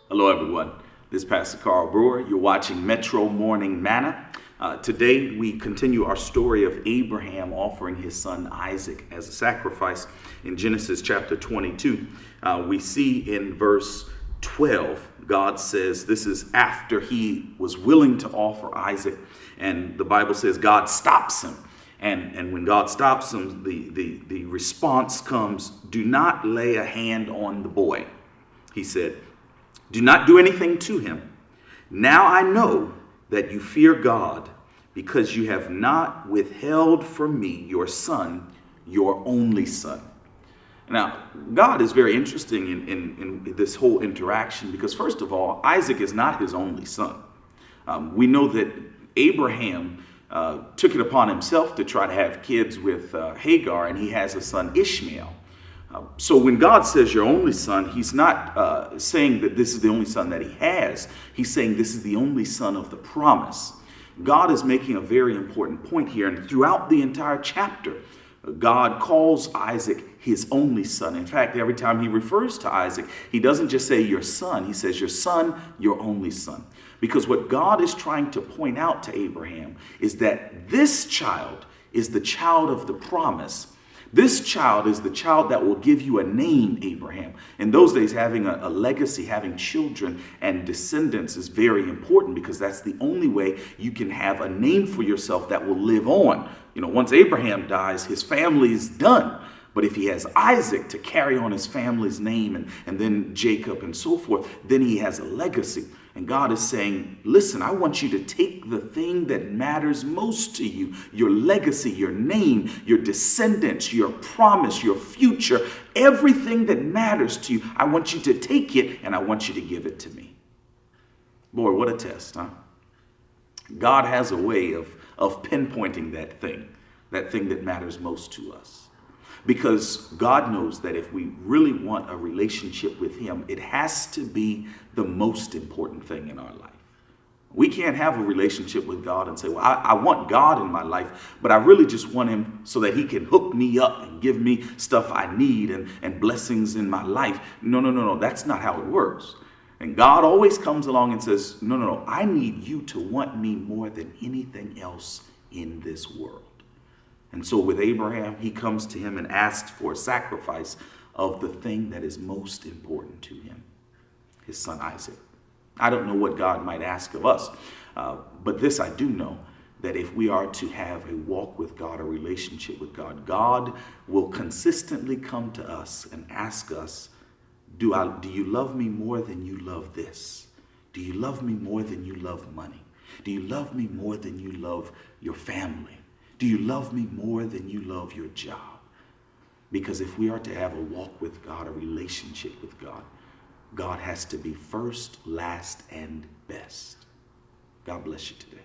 Hello, everyone. This is Pastor Carl Brewer. You're watching Metro Morning Manna. Today, we continue our story of Abraham offering his son Isaac as a sacrifice. In Genesis chapter 22, we see in verse 12, God says this is after he was willing to offer Isaac. And the Bible says God stops him. And when God stops him, the response comes, "Do not lay a hand on the boy." He said, "Do not do anything to him. Now I know that you fear God, because you have not withheld from me your son, your only son." Now, God is very interesting in this whole interaction because, first of all, Isaac is not his only son. We know that Abraham took it upon himself to try to have kids with Hagar, and he has a son, Ishmael. So when God says your only son, he's not saying that this is the only son that he has. He's saying this is the only son of the promise. God is making a very important point here. And throughout the entire chapter, God calls Isaac his only son. In fact, every time he refers to Isaac, he doesn't just say your son. He says your son, your only son. Because what God is trying to point out to Abraham is that this child is the child of the promise. This child is the child that will give you a name, Abraham. In those days, having a legacy, having children and descendants is very important because that's the only way you can have a name for yourself that will live on. You know, once Abraham dies, his family is done. But if he has Isaac to carry on his family's name and then Jacob and so forth, then he has a legacy. And God is saying, listen, I want you to take the thing that matters most to you, your legacy, your name, your descendants, your promise, your future, everything that matters to you. I want you to take it and I want you to give it to me. Boy, what a test, huh? God has a way of pinpointing that thing that matters most to us. Because God knows that if we really want a relationship with him, it has to be the most important thing in our life. We can't have a relationship with God and say, well, I want God in my life, but I really just want him so that he can hook me up and give me stuff I need and blessings in my life. No. That's not how it works. And God always comes along and says, no. I need you to want me more than anything else in this world. And so with Abraham, he comes to him and asks for a sacrifice of the thing that is most important to him, his son Isaac. I don't know what God might ask of us, but this I do know, that if we are to have a walk with God, a relationship with God, God will consistently come to us and ask us, do you love me more than you love this? Do you love me more than you love money? Do you love me more than you love your family? Do you love me more than you love your job? Because if we are to have a walk with God, a relationship with God, God has to be first, last, and best. God bless you today.